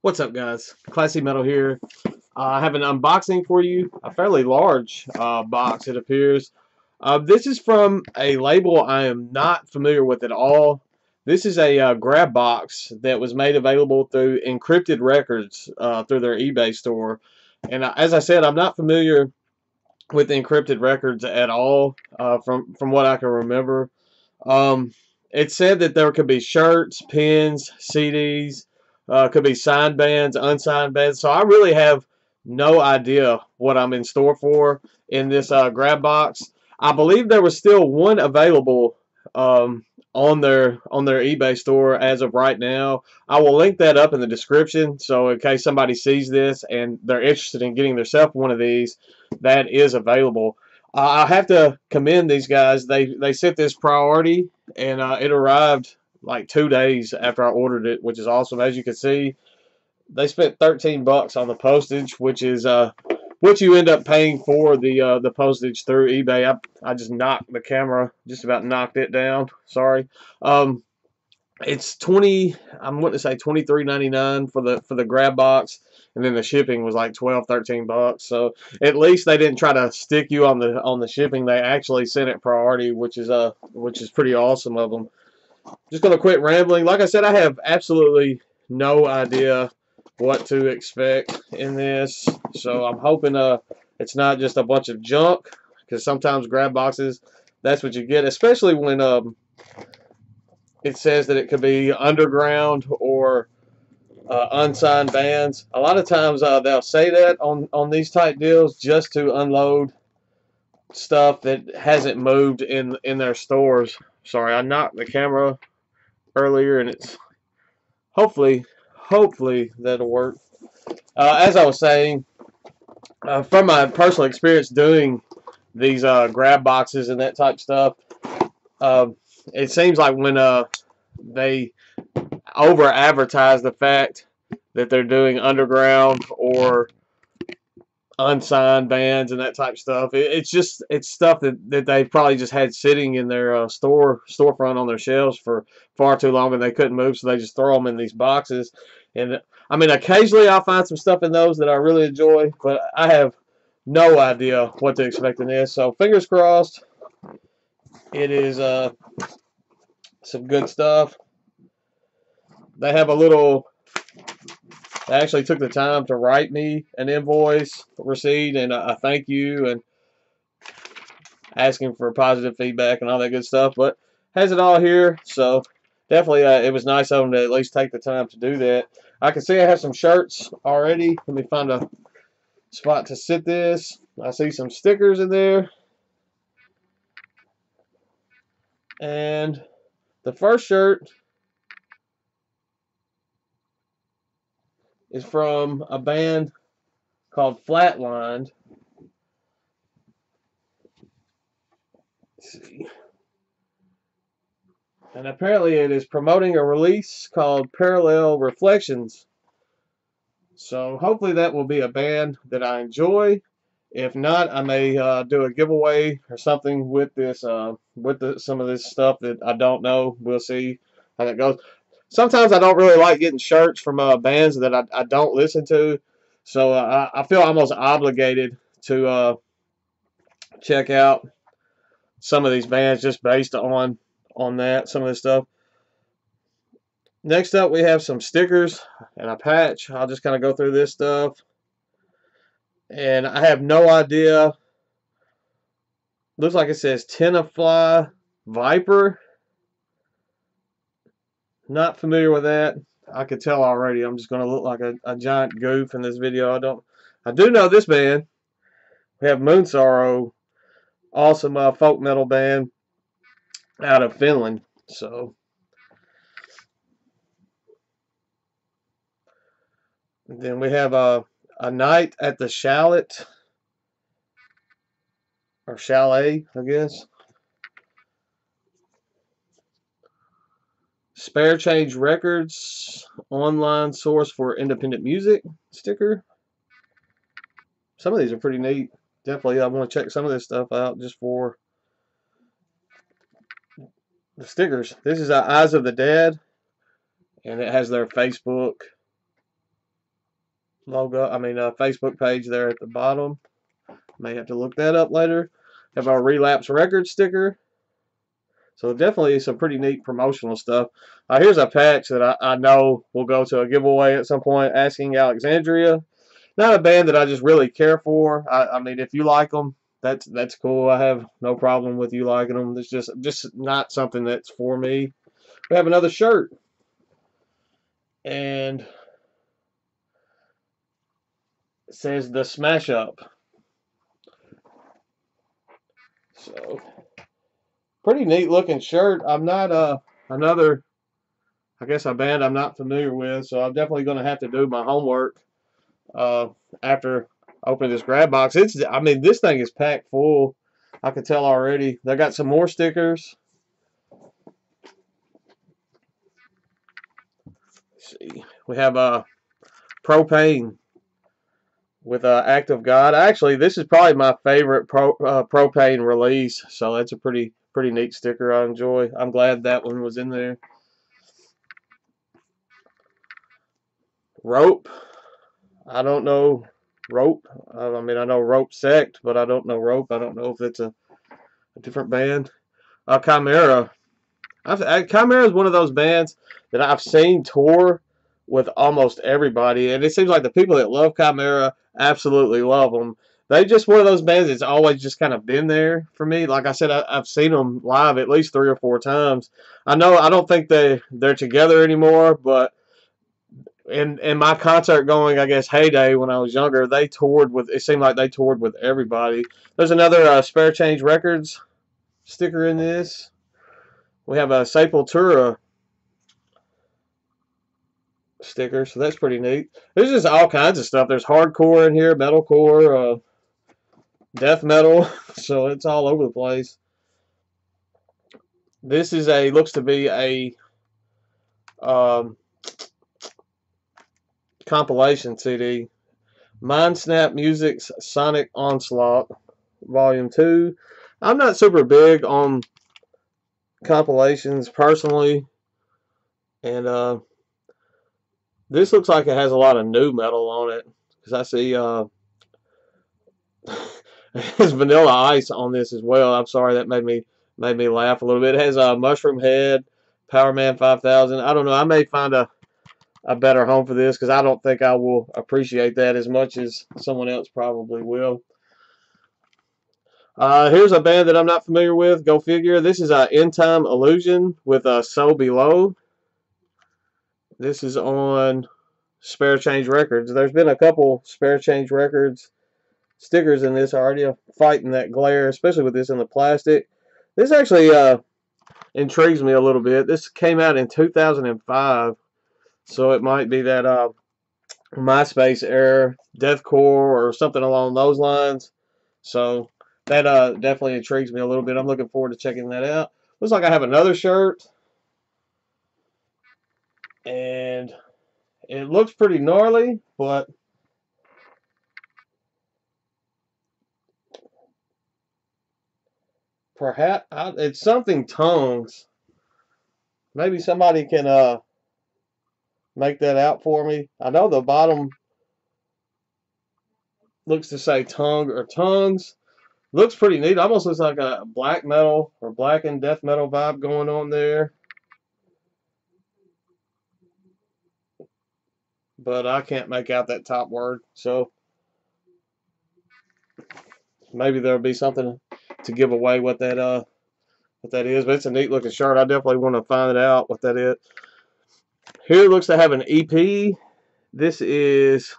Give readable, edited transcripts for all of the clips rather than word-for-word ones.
What's up, guys? Classy Metal here. I have an unboxing for you, a fairly large box, it appears. This is from a label I am not familiar with at all. This is a grab box that was made available through Encrypted Records through their eBay store. And as I said, I'm not familiar with Encrypted Records at all from what I can remember. Um, it said that there could be shirts, pins, CDs, could be signed bands, unsigned bands. So I really have no idea what I'm in store for in this grab box. I believe there was still one available on their eBay store as of right now. I will link that up in the description. So in case somebody sees this and they're interested in getting themselves one of these, that is available. I have to commend these guys. They set this priority, and it arrived like 2 days after I ordered it, which is awesome. As you can see, they spent 13 bucks on the postage, which is what you end up paying for the postage through eBay. I just knocked the camera, just about knocked it down. Sorry. Um, it's 20. I'm going to say 23.99 for the grab box, and then the shipping was like 12, 13 bucks. So at least they didn't try to stick you on the shipping. They actually sent it priority, which is pretty awesome of them. Just gonna quit rambling. Like I said, I have absolutely no idea what to expect in this. So I'm hoping it's not just a bunch of junk, because sometimes grab boxes, that's what you get, especially when it says that it could be underground or unsigned bands. A lot of times they'll say that on these type deals just to unload stuff that hasn't moved in their stores. Sorry, I knocked the camera earlier, and it's hopefully that'll work. As I was saying, from my personal experience doing these grab boxes and that type stuff, uh, it seems like when they over advertise the fact that they're doing underground or unsigned bands and that type of stuff. It's stuff that they probably just had sitting in their storefront on their shelves for far too long, and they couldn't move, so they just throw them in these boxes. And I mean, occasionally I'll find some stuff in those that I really enjoy, but I have no idea what to expect in this. So fingers crossed, it is some good stuff. They have a little. They actually took the time to write me an invoice receipt and a thank you and asking for positive feedback and all that good stuff. But has it all here, so definitely it was nice of them to at least take the time to do that. I can see I have some shirts already. Let me find a spot to sit this. I see some stickers in there. And the first shirt is from a band called Flatlined. Let's see. And apparently it is promoting a release called Parallel Reflections. So hopefully that will be a band that I enjoy. If not, I may do a giveaway or something with this, some of this stuff that I don't know. We'll see how that goes. Sometimes I don't really like getting shirts from bands that I don't listen to, so I feel almost obligated to check out some of these bands just based on that, some of this stuff. Next up, we have some stickers and a patch. I'll just kind of go through this stuff. And I have no idea. Looks like it says Tenafly Viper. Not familiar with that. I could tell already. I'm just going to look like a giant goof in this video. I do know this band. We have Moon Sorrow. Awesome folk metal band out of Finland. So then we have a night at the Chalet, or Chalet, I guess. Spare Change Records, online source for independent music sticker. Some of these are pretty neat. Definitely, I want to check some of this stuff out just for the stickers. This is Eyes of the Dead, and it has their Facebook logo. I mean, Facebook page there at the bottom. May have to look that up later. Have our Relapse Records sticker. So definitely some pretty neat promotional stuff. Here's a patch that I know will go to a giveaway at some point. Asking Alexandria. Not a band that I just really care for. I mean, if you like them, that's cool. I have no problem with you liking them. It's just not something that's for me. We have another shirt, and it says the Smash Up. So pretty neat looking shirt. I'm not another, I guess, a band I'm not familiar with, so I'm definitely going to have to do my homework after opening this grab box. I mean, this thing is packed full. I can tell already. They got some more stickers. Let's see, we have propane with Act of God. Actually, this is probably my favorite propane release, so that's a pretty neat sticker. I enjoy. I'm glad that one was in there. Rope. I don't know Rope. I mean, I know Rope Sect, but I don't know Rope. I don't know if it's a different band. Chimera. Chimera is one of those bands that I've seen tour with almost everybody, and it seems like the people that love Chimera absolutely love them. They just one of those bands that's always just kind of been there for me. Like I said, I've seen them live at least 3 or 4 times. I know I don't think they're together anymore, but in my concert going, I guess, heyday when I was younger, they toured with. It seemed like they toured with everybody. There's another Spare Change Records sticker in this. We have a Sepultura sticker, so that's pretty neat. There's just all kinds of stuff. There's hardcore in here, metalcore, death metal, so it's all over the place. This is looks to be a um, compilation CD. Mindsnap Music's Sonic Onslaught, Volume 2. I'm not super big on compilations personally, and this looks like it has a lot of new metal on it, because I see there's Vanilla Ice on this as well. I'm sorry, that made me laugh a little bit. It has Mushroom Head, Power Man 5000. I don't know. I may find a better home for this, because I don't think I will appreciate that as much as someone else probably will. Here's a band that I'm not familiar with. Go figure. This is End Time Illusion with So Below. This is on Spare Change Records. There's been a couple Spare Change Records stickers in this already. I'm fighting that glare, especially with this in the plastic. This actually intrigues me a little bit. This came out in 2005, so it might be that MySpace era, deathcore or something along those lines. So that definitely intrigues me a little bit. I'm looking forward to checking that out. Looks like I have another shirt, and it looks pretty gnarly, but perhaps it's something tongues. Maybe somebody can make that out for me. I know the bottom looks to say tongue or tongues. Looks pretty neat. Almost looks like a black metal or black and death metal vibe going on there. But I can't make out that top word. So maybe there'll be something to give away what that is. But it's a neat looking shirt. I definitely want to find out what that is. Here it looks to have an EP. This is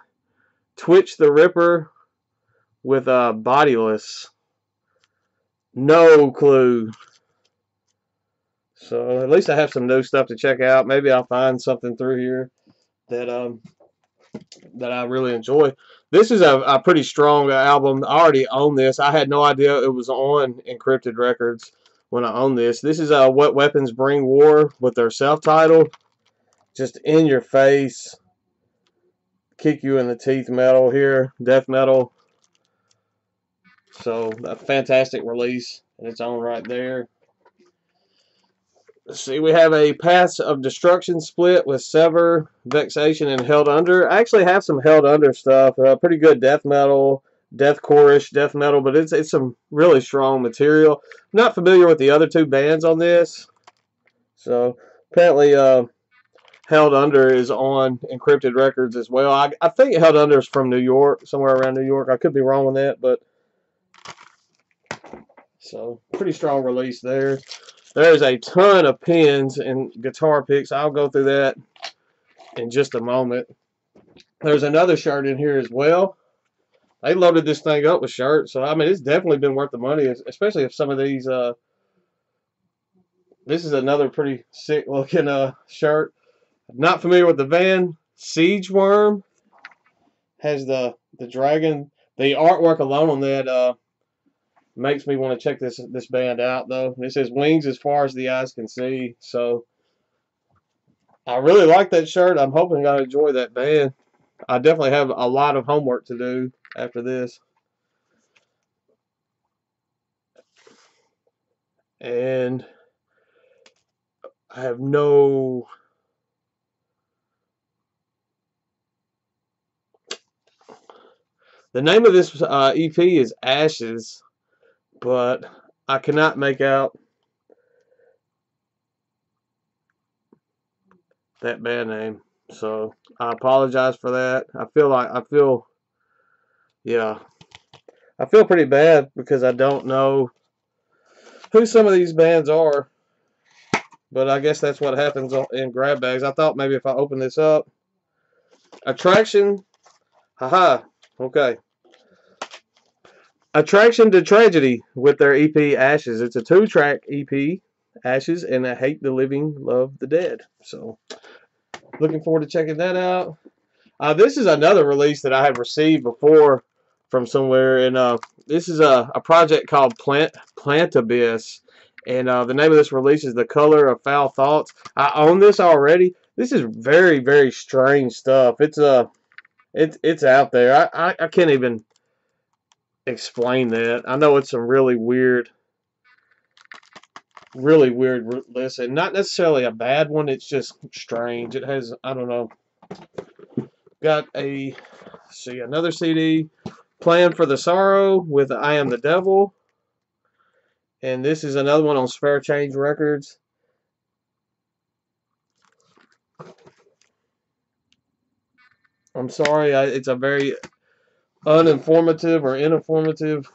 Twitch the Ripper with Bodiless. No clue. So at least I have some new stuff to check out. Maybe I'll find something through here that I really enjoy. This is a pretty strong album. I already own this. I had no idea it was on Encrypted Records when I owned this. This is What Weapons Bring War with their self-titled. Just in your face, kick you in the teeth metal here, death metal. So a fantastic release in its own right there. Let's see, we have a Paths of Destruction split with Sever, Vexation, and Held Under. I actually have some Held Under stuff. Pretty good death metal, deathcore-ish death metal, but it's some really strong material. I'm not familiar with the other two bands on this. So apparently Held Under is on Encrypted Records as well. I think Held Under is from New York, somewhere around New York. I could be wrong on that, but so pretty strong release there. There's a ton of pins and guitar picks. I'll go through that in just a moment. There's another shirt in here as well. They loaded this thing up with shirts, so I mean it's definitely been worth the money, especially if some of these. This is another pretty sick looking shirt. Not familiar with the band. Siege Worm has the dragon. The artwork alone on that makes me want to check this band out though. It says wings as far as the eyes can see. So I really like that shirt. I'm hoping I enjoy that band. I definitely have a lot of homework to do after this. And I have no... The name of this EP is Ashes, but I cannot make out that band name. So I apologize for that. I feel pretty bad because I don't know who some of these bands are. But I guess that's what happens in grab bags. I thought maybe if I open this up. Attraction. Haha. Okay. Attraction to Tragedy with their EP Ashes. It's a 2-track EP, Ashes, and I Hate the Living, Love the Dead. So, looking forward to checking that out. This is another release that I have received before from somewhere, and this is a project called Plant Abyss, and the name of this release is The Color of Foul Thoughts. I own this already. This is very, very strange stuff. It's out there. I can't even explain that. I know it's some really weird listen. Not necessarily a bad one. It's just strange. It has, I don't know. Got another CD, Plan for the Sorrow with I Am the Devil. And this is another one on Spare Change Records. I'm sorry, it's a very uninformative or uninformative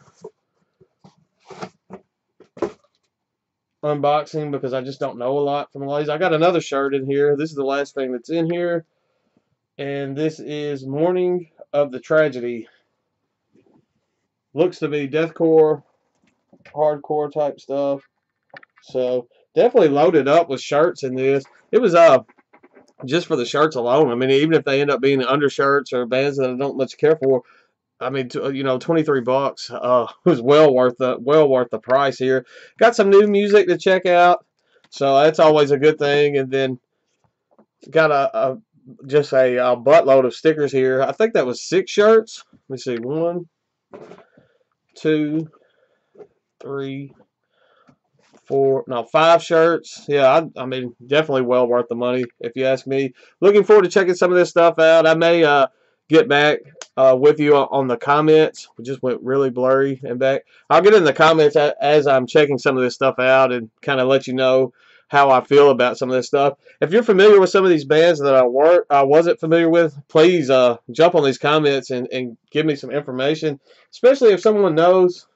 unboxing because I just don't know a lot from these. I got another shirt in here. This is the last thing that's in here. And this is Morning of the Tragedy. Looks to be deathcore, hardcore type stuff. So definitely loaded up with shirts in this. It was just for the shirts alone. I mean, even if they end up being undershirts or bands that I don't much care for, I mean, $23 was well worth the price here. Got some new music to check out, so that's always a good thing. And then got just a buttload of stickers here. I think that was 6 shirts. Let me see, 1, 2, 3, 4, no, 5 shirts. Yeah, I mean, definitely well worth the money if you ask me. Looking forward to checking some of this stuff out. I may get back with you on the comments. We just went really blurry and back. I'll get in the comments as I'm checking some of this stuff out and kind of let you know how I feel about some of this stuff. If you're familiar with some of these bands that I wasn't familiar with, please jump on these comments and give me some information, especially if someone knows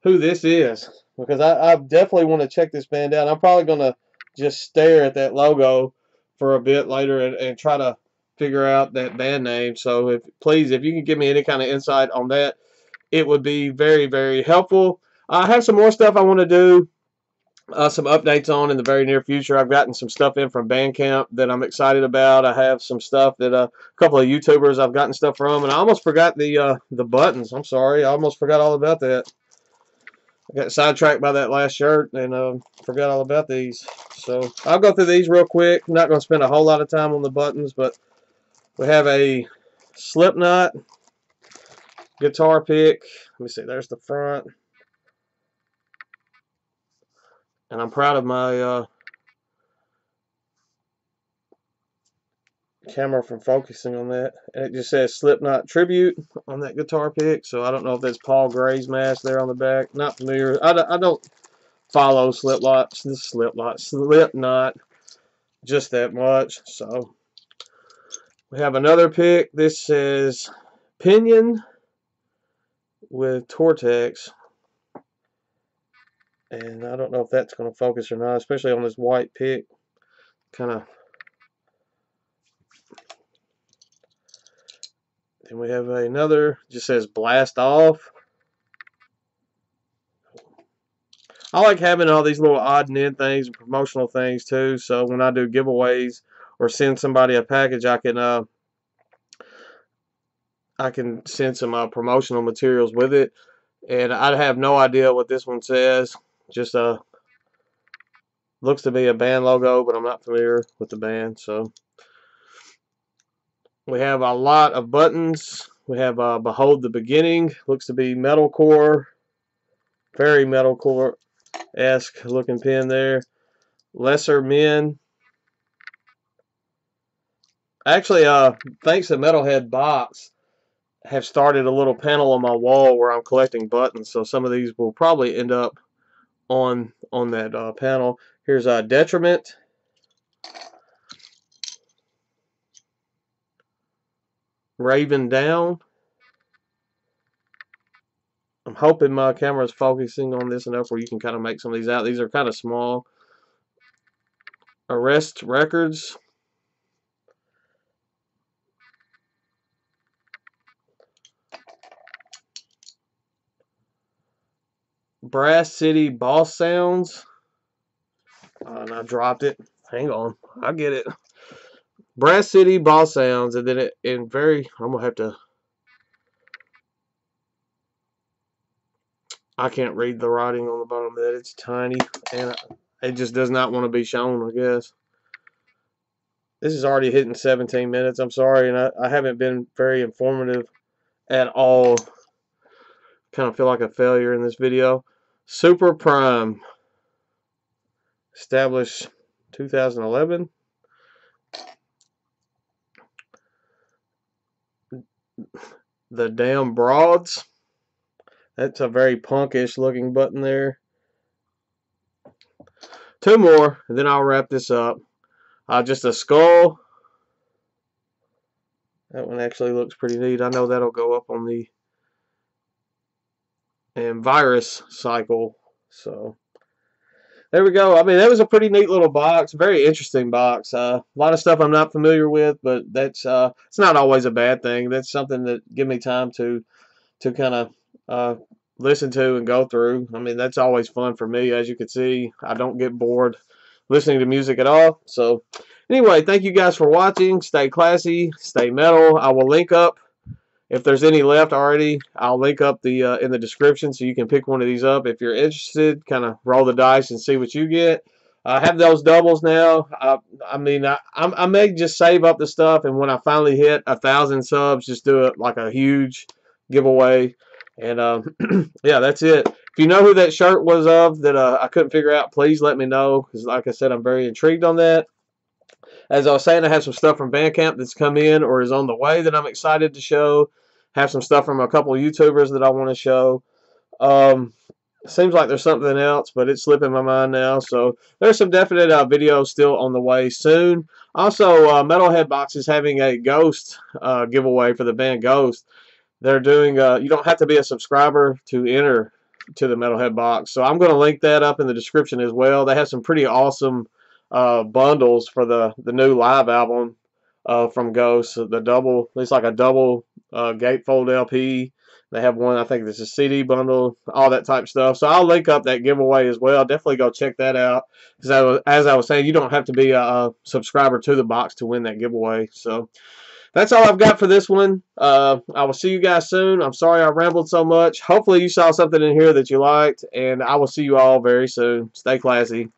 who this is, because I definitely want to check this band out. I'm probably going to just stare at that logo for a bit later and try to figure out that band name. So please, if you can give me any kind of insight on that, it would be very, very helpful. I have some more stuff I want to do, some updates on in the very near future. I've gotten some stuff in from Bandcamp that I'm excited about. I have some stuff that a couple of YouTubers I've gotten stuff from, and I almost forgot the buttons. I'm sorry, I almost forgot all about that. I got sidetracked by that last shirt and forgot all about these. So I'll go through these real quick. I'm not going to spend a whole lot of time on the buttons, but we have a Slipknot guitar pick. Let me see. There's the front. And I'm proud of my camera from focusing on that. And it just says Slipknot Tribute on that guitar pick. So I don't know if that's Paul Gray's mask there on the back. Not familiar. I don't follow Slipknot just that much. So we have another pick. This says Pinion with Tortex. And I don't know if that's going to focus or not, especially on this white pick. Kind of. Then we have another, just says Blast Off. I like having all these little odd and end things and promotional things too. So when I do giveaways or send somebody a package, I can send some promotional materials with it. And I have no idea what this one says. Just looks to be a band logo, but I'm not familiar with the band. So we have a lot of buttons. We have Behold the Beginning. Looks to be metalcore, very metalcore-esque looking pin there. Lesser Men. Actually, thanks to Metalhead Box, have started a little panel on my wall where I'm collecting buttons. So some of these will probably end up on that panel. Here's Detriment. Raven Down. I'm hoping my camera is focusing on this enough where you can kind of make some of these out. These are kind of small. Arrest Records. Brass City Boss Sounds. And I dropped it. Hang on. I'll get it. Brass City Boss Sounds. And then I'm going to have to. I can't read the writing on the bottom of that. It's tiny. And it just does not want to be shown, I guess. This is already hitting 17 minutes. I'm sorry. And I haven't been very informative at all. Kind of feel like a failure in this video. Super Prime. Established 2011. The Damn Broads. That's a very punkish looking button there. Two more, and then I'll wrap this up. Just a skull. That one actually looks pretty neat. I know that'll go up on the virus cycle. So there we go. I mean, that was a pretty neat little box. Very interesting box. A lot of stuff I'm not familiar with, but that's it's not always a bad thing. That's something that give me time to kind of listen to and go through. I mean, that's always fun for me. As you can see, I don't get bored listening to music at all. So anyway, thank you guys for watching. Stay classy, stay metal. I will link up, if there's any left already, I'll link up the in the description so you can pick one of these up if you're interested. Kind of roll the dice and see what you get. I have those doubles now. I mean, I may just save up the stuff, and when I finally hit 1,000 subs, just do it like a huge giveaway. And yeah, that's it. If you know who that shirt was of that I couldn't figure out, please let me know, because like I said, I'm very intrigued on that. As I was saying, I have some stuff from Bandcamp that's come in or is on the way that I'm excited to show. Have some stuff from a couple of YouTubers that I want to show. Seems like there's something else, but it's slipping my mind now. So there's some definite videos still on the way soon. Also, Metalhead Box is having a Ghost giveaway for the band Ghost. They're doing, you don't have to be a subscriber to enter to the Metalhead Box. So I'm going to link that up in the description as well. They have some pretty awesome bundles for the new live album from Ghost. It's like a double gatefold LP. They have one, I think this is a CD bundle, all that type stuff. So I'll link up that giveaway as well. Definitely go check that out. Because as I was saying, you don't have to be a subscriber to the box to win that giveaway. So that's all I've got for this one. I will see you guys soon. I'm sorry I rambled so much. Hopefully you saw something in here that you liked. And I will see you all very soon. Stay classy.